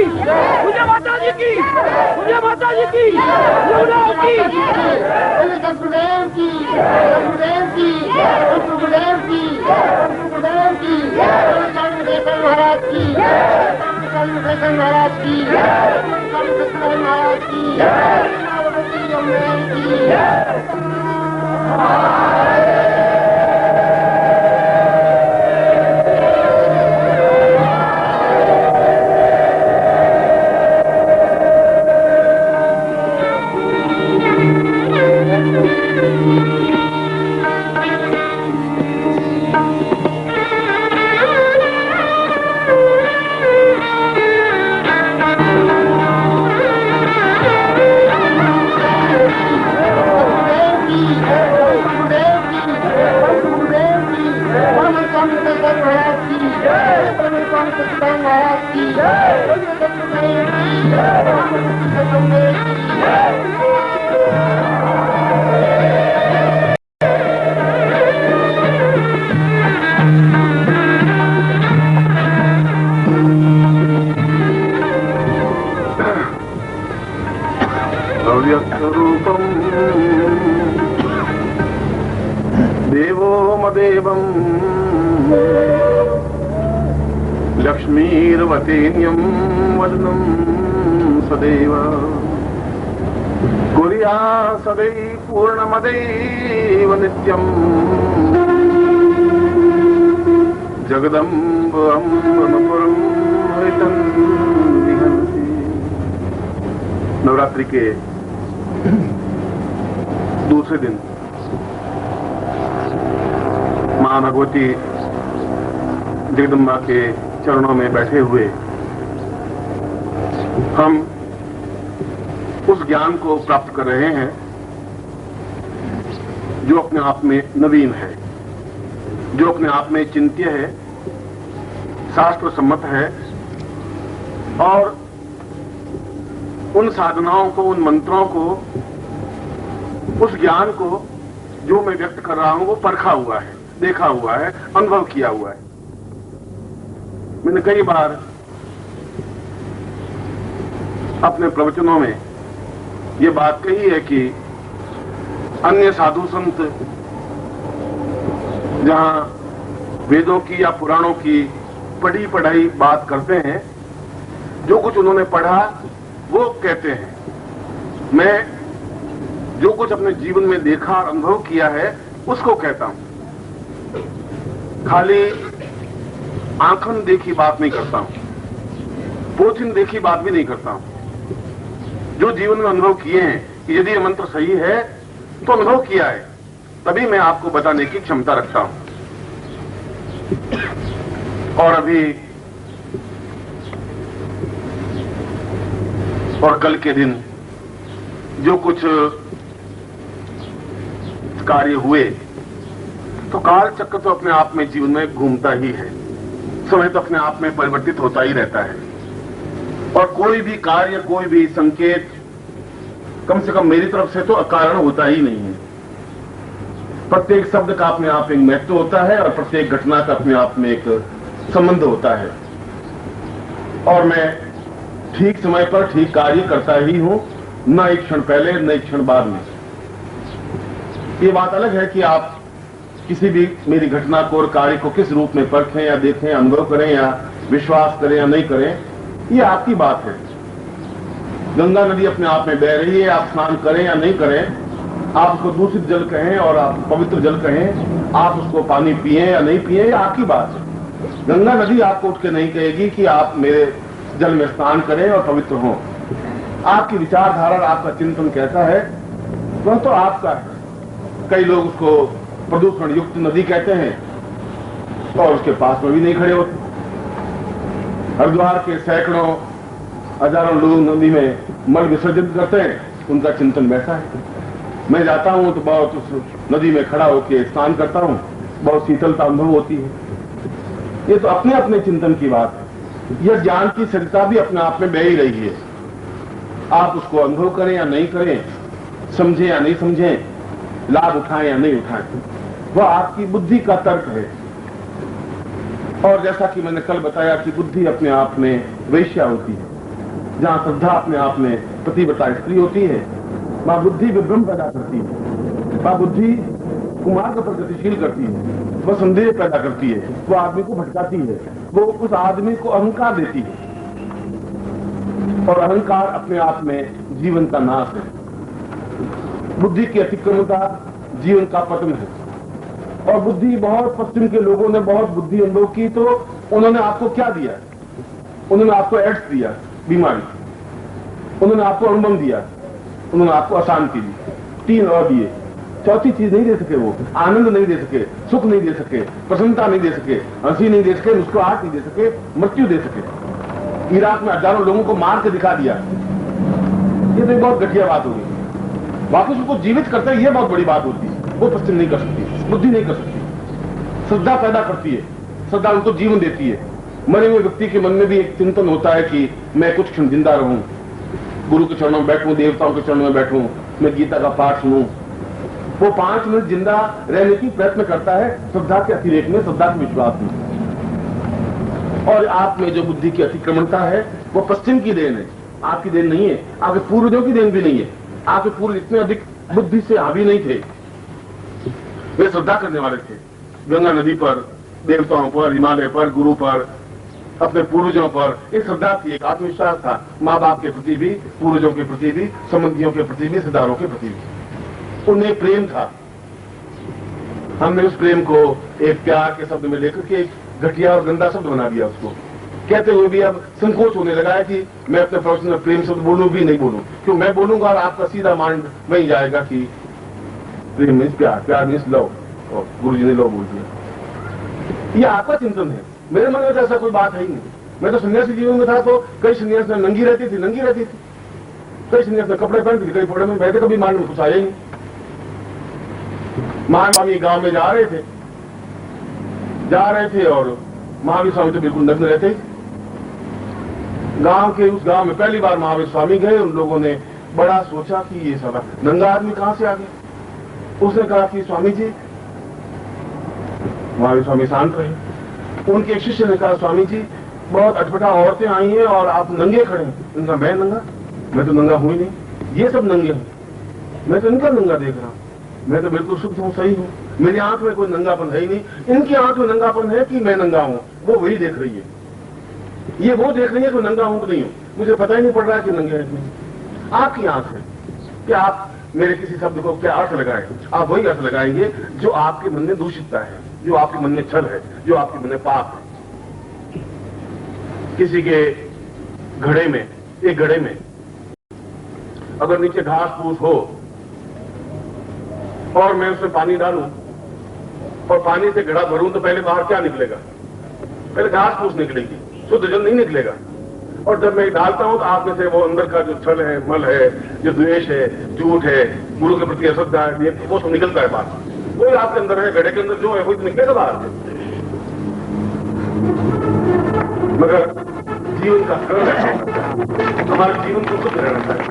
मुझे माता जी की, मुझे माता जी की, यमुना की, सतगुरुदेव की, सतगुरुदेव की, सतगुरुदेव की, सतगुरुदेव की, सतगुरुदेव महाराज की, सतगुरुदेव महाराज की, सतगुरुदेव महाराज की, यमुना की। लक्ष्मीर्वतेन्यं वदनं सदैव कुर्या सदैव पूर्णमदैव नित्यम् जगदम्ब अम्बरं हरितं विहन्ति। नवरात्रि के दूसरे दिन मां भगवती जगदम्बा के चरणों में बैठे हुए हम उस ज्ञान को प्राप्त कर रहे हैं जो अपने आप में नवीन है, जो अपने आप में चिंत्य है, शास्त्र सम्मत है और उन साधनाओं को, उन मंत्रों को, उस ज्ञान को जो मैं व्यक्त कर रहा हूं वो परखा हुआ है, देखा हुआ है, अनुभव किया हुआ है। मैंने कई बार अपने प्रवचनों में ये बात कही है कि अन्य साधु संत जहां वेदों की या पुराणों की पढ़ी पढ़ाई बात करते हैं, जो कुछ उन्होंने पढ़ा वो कहते हैं। मैं जो कुछ अपने जीवन में देखा और अनुभव किया है उसको कहता हूं, खाली आंखन देखी बात नहीं करता हूं, पोथिन देखी बात भी नहीं करता हूं। जो जीवन में अनुभव किए हैं कि यदि ये मंत्र सही है तो अनुभव किया है, तभी मैं आपको बताने की क्षमता रखता हूं। और अभी और कल के दिन जो कुछ कार्य हुए, तो काल चक्र तो अपने आप में जीवन में घूमता ही है, समय तो अपने आप में परिवर्तित होता ही रहता है। और कोई भी कार्य, कोई भी संकेत कम से कम मेरी तरफ से तो अकारण होता ही नहीं है। प्रत्येक शब्द का अपने आप एक महत्व होता है और प्रत्येक घटना का अपने आप में एक संबंध होता है। और मैं ठीक समय पर ठीक कार्य करता ही हूं, न एक क्षण पहले न एक क्षण बाद में। ये बात अलग है कि आप किसी भी मेरी घटना को और कार्य को किस रूप में परखें या देखें, अनुभव करें या विश्वास करें या नहीं करें, ये आपकी बात है। गंगा नदी अपने आप में बह रही है, आप स्नान करें या नहीं करें, आप उसको दूषित जल कहें और आप पवित्र जल कहें, आप उसको पानी पिए या नहीं पिए, ये आपकी बात है। गंगा नदी आपको उठ के नहीं कहेगी कि आप मेरे जल में स्नान करें और पवित्र हों। आपकी विचारधारा, आपका चिंतन कैसा है वह तो आपका है। कई लोग उसको प्रदूषण युक्त नदी कहते हैं और उसके पास में भी नहीं खड़े होते। हरिद्वार के सैकड़ों हजारों लोग नदी में मल विसर्जित करते हैं, उनका चिंतन वैसा है। मैं जाता हूं तो बहुत उस नदी में खड़ा होकर स्नान करता हूं, बहुत शीतलता अनुभव होती है। ये तो अपने अपने चिंतन की बात है। यह ज्ञान की सरिता भी अपने आप में बह ही रही है। आप उसको अनुभव करें या नहीं करें, समझें या नहीं समझें, लाभ उठाएं या नहीं उठाएं, वह आपकी बुद्धि का तर्क है। और जैसा कि मैंने कल बताया कि बुद्धि अपने आप में वैश्या होती है, जहाँ श्रद्धा अपने आप में पतिव्रता स्त्री होती है, माँ बुद्धि विभ्रम पैदा करती है, माँ बुद्धि कुमार्ग पर गतिशील करती है, वह संदेह पैदा करती है, वो आदमी को भटकाती है, वो उस आदमी को अहंकार देती है, और अहंकार अपने आप में जीवन का नाश है। बुद्धि की अतिक्रमता जीवन का पतन है। और बुद्धि बहुत पश्चिम के लोगों ने बहुत बुद्धि अनुभव की, तो उन्होंने आपको क्या दिया? उन्होंने आपको एड्स दिया, बीमारी, उन्होंने आपको अनुभव दिया, उन्होंने आपको अशांति दी, 3 और दिए, चौथी चीज नहीं दे सके। वो आनंद नहीं दे सके, सुख नहीं दे सके, प्रसन्नता नहीं दे सके, हंसी नहीं दे सके, मुस्कुराहट नहीं दे सके, मृत्यु दे सके। इराक में हजारों लोगों को मार के दिखा दिया। ये तो बहुत घटिया बात होगी। वापस उसको जीवित करता है, ये बहुत बड़ी बात होती है। वो पश्चिम नहीं कर सकती, बुद्धि नहीं कर सकती। श्रद्धा पैदा करती है, श्रद्धा उनको जीवन देती है। मरे हुए व्यक्ति के मन में भी एक चिंतन होता है कि मैं कुछ क्षण जिंदा रहूं, गुरु के चरणों में बैठूं, देवताओं के चरणों में बैठूं, मैं गीता का पाठ सुनूं। वो 5 मिनट जिंदा रहने की प्रयत्न करता है श्रद्धा के अतिरेक में, श्रद्धा के विश्वास में। और आप में जो बुद्धि की अतिक्रमणता है वो पश्चिम की देन है, आपकी देन नहीं है, आपके पूर्वजों की देन भी नहीं है। आपके पूर्व इतने अधिक बुद्धि से हावी नहीं थे, वे श्रद्धा करने वाले थे। गंगा नदी पर, देवताओं पर, हिमालय पर, गुरु पर, अपने पूर्वजों पर एक श्रद्धा थी, एक आत्मविश्वास था, माँ बाप के प्रति भी, पूर्वजों के प्रति भी, संबंधियों के प्रति भी, रिश्तेदारों के प्रति भी। उनमें प्रेम था। हमने उस प्रेम को एक प्यार के शब्द में लेकर के एक घटिया और गंदा शब्द बना दिया। उसको कहते हुए भी अब संकोच होने लगा है कि मैं अपने प्रवचन में प्रेम शब्द बोलूं भी नहीं बोलूं, क्यों मैं बोलूंगा और आपका सीधा माइंड वही जाएगा कि प्रेम मीन्स प्यार, प्यार मीन्स लव, और गुरु जी ने लव बोल दिया। ये आपका चिंतन है, मेरे मन में तो ऐसा कोई बात है ही नहीं। मैं तो सन्यासी जीवन में था तो कई सन्यास में नंगी रहती थी, कई सन्यास में कपड़े पहनती थी, कई फोड़े में बैठे, कभी माइंड में कुछ आया ही नहीं। महावीर गांव में जा रहे थे और महावीर स्वामी तो बिल्कुल नग्न रहते। उस गांव में पहली बार महावीर स्वामी गए। उन लोगों ने बड़ा सोचा कि ये साला नंगा आदमी कहां से आ गया। उसने कहा कि स्वामी जी, महावीर स्वामी शांत रहे। उनके एक शिष्य ने कहा, स्वामी जी बहुत अटपटा औरतें आई हैं और आप नंगे खड़े हैं। उनका मैं नंगा? मैं तो नंगा हूं ही नहीं, ये सब नंगे हैं, मैं तो इनका नंगा देख रहा हूं, मैं तो बिल्कुल शुद्ध हूं, सही हूं, मेरी आंख में कोई नंगापन है ही नहीं। इनकी आंख में नंगापन है कि मैं नंगा हूं, वो वही देख रही है। ये वो देख रही है कि नंगा हूं कि नहीं हूं, मुझे पता ही नहीं पड़ रहा है कि नंगे है कि नहीं। आपकी आंख है कि आप मेरे किसी शब्द को क्या अर्थ लगाएं, आप वही अर्थ लगाएंगे जो आपके मन में दूषितता है, जो आपके मन में छल है, जो आपके मन में पाप है। किसी के घड़े में, एक घड़े में अगर नीचे घास फूस हो और मैं उसमें पानी डालूं और पानी से घड़ा भरूं तो पहले बाहर क्या निकलेगा? पहले घास फूस निकलेगी, शुद्ध जल नहीं निकलेगा। और जब मैं डालता हूं तो आप में से वो अंदर का जो छल है, मल है, जो द्वेष है, झूठ है, गुरु के प्रति अश्रद्धा है, वो सब निकलता है बाहर। वही आपके अंदर है, घड़े के अंदर जो है वही तो निकलेगा बाहर। मगर जीवन का सरल है, हमारे जीवन को शुद्ध रहना चाहिए।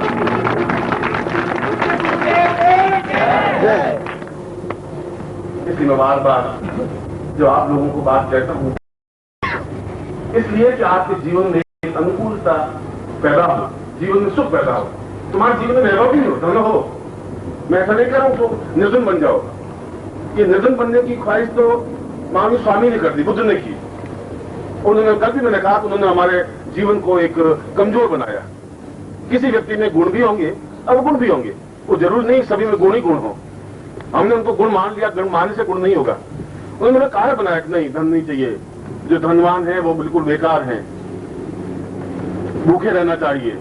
इसलिए मैं बार बार जो आप लोगों को बात कहता हूं, इसलिए कि आपके जीवन में एक अनुकूलता पैदा हो, जीवन में सुख पैदा हो, तुम्हारे जीवन में वैभव भी हो, धन हो। मैं ऐसा नहीं कह रहा हूं तो निर्धन बन जाओ। ये निर्धन बनने की ख्वाहिश तो महावीर स्वामी ने कर दी, बुद्ध ने की। उन्होंने कल भी मैंने कहा कि उन्होंने हमारे जीवन को एक कमजोर बनाया। किसी व्यक्ति में गुण भी होंगे, अवगुण भी होंगे, वो जरूर नहीं सभी में गुण ही गुण हो। हमने उनको गुण मान लिया, गुण मानने से गुण नहीं होगा। उन्होंने कार्य बनाया कि नहीं, धन नहीं चाहिए, जो धनवान है वो बिल्कुल बेकार है, भूखे रहना चाहिए,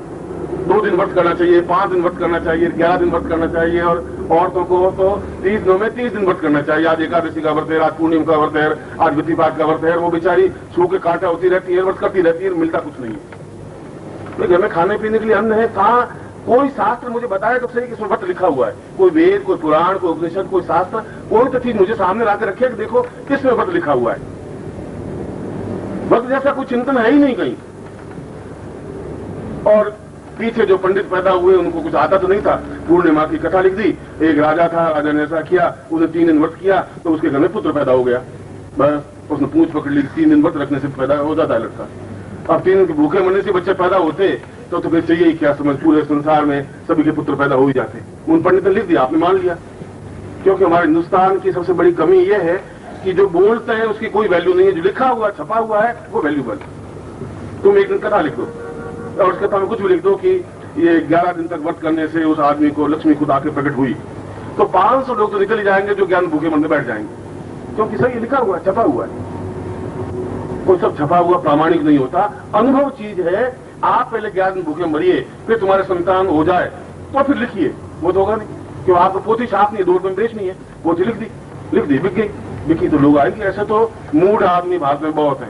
2 दिन व्रत करना चाहिए, 5 दिन व्रत करना चाहिए, 11 दिन व्रत करना चाहिए, और औरतों को तो 30 दिनों में 30 दिन व्रत करना चाहिए। आज एकादशी का व्रत है, आज पूर्णिमा का व्रत है, आज विधिपाठ का व्रत है। वो बेचारी सू के कांटा होती रहती है, व्रत करती रहती है, मिलता कुछ नहीं है। घर में खाने पीने के लिए अन्न है, कहाँ कोई शास्त्र मुझे बताया तो सही कि इसमें व्रत लिखा हुआ है? कोई वेद, कोई पुराण, कोई उपनिषद, कोई शास्त्र, कोई तो चीज मुझे सामने लाकर रखे कि देखो किसमें व्रत लिखा हुआ है। व्रत जैसा कोई चिंतन है ही नहीं कहीं। और पीछे जो पंडित पैदा हुए उनको कुछ आता तो नहीं था। पूर्णिमा की कथा लिख दी, एक राजा था, राजा ने ऐसा किया, उसने 3 दिन व्रत किया तो उसके घर में पुत्र पैदा हो गया। बस उसने पूंछ पकड़ ली, 3 दिन व्रत रखने से पैदा हो जाता है लड़का। अब 3 दिन के भूखे मरने से बच्चे पैदा होते तो फिर चाहिए ही क्या, समझ पूरे संसार में सभी के पुत्र पैदा हो ही जाते। उन पंडित ने लिख दिया, आपने मान लिया। क्योंकि हमारे हिंदुस्तान की सबसे बड़ी कमी यह है कि जो बोलते हैं उसकी कोई वैल्यू नहीं है, जो लिखा हुआ छपा हुआ है वो वैल्यूबल। तुम एक दिन कथा लिख दो और उस कथा में कुछ भी लिख दो कि ये 11 दिन तक व्रत करने से उस आदमी को लक्ष्मी खुद आके प्रकट हुई, तो 500 लोग तो निकल ही जाएंगे जो ज्ञान भूखे मन में बैठ जाएंगे, क्योंकि सही लिखा हुआ है, छपा हुआ है। कोई सब छपा हुआ प्रामाणिक नहीं होता, अनुभव चीज है। आप पहले ज्ञान भूखे मरिए, फिर तुम्हारे संतान हो जाए तो फिर लिखिए, वो तो होगा नहीं। क्यों, आपको पोथी छाप नहीं है, 2 रुपए में बेचनी है, पोथी लिख दी बिक गई, बिकी तो लोग आएंगे। ऐसे तो मूड आदमी भारत में बहुत है,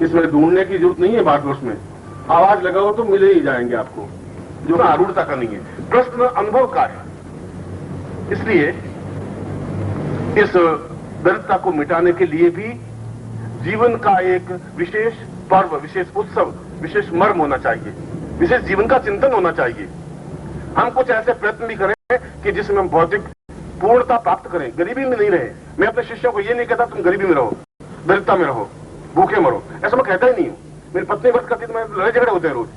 इसमें ढूंढने की जरूरत नहीं है। भारतवर्ष में आवाज लगाओ तो मिले ही जाएंगे आपको, जो आरूढ़ता का नहीं है, प्रश्न अनुभव का है। इसलिए इस दरिद्रता को मिटाने के लिए भी जीवन का एक विशेष पर्व, विशेष उत्सव, विशेष मर्म होना चाहिए, विशेष जीवन का चिंतन होना चाहिए। हम कुछ ऐसे प्रयत्न भी करें कि जिसमें हम भौतिक पूर्णता प्राप्त करें, गरीबी में नहीं रहे। मैं अपने शिष्यों को ये नहीं कहता तुम गरीबी में रहो, दरिद्रता में रहो, भूखे मरो, ऐसा मैं कहता ही नहीं हूं। मेरी पत्नी व्रत करती तो मैं लड़ाई झगड़े होते हैं रोज।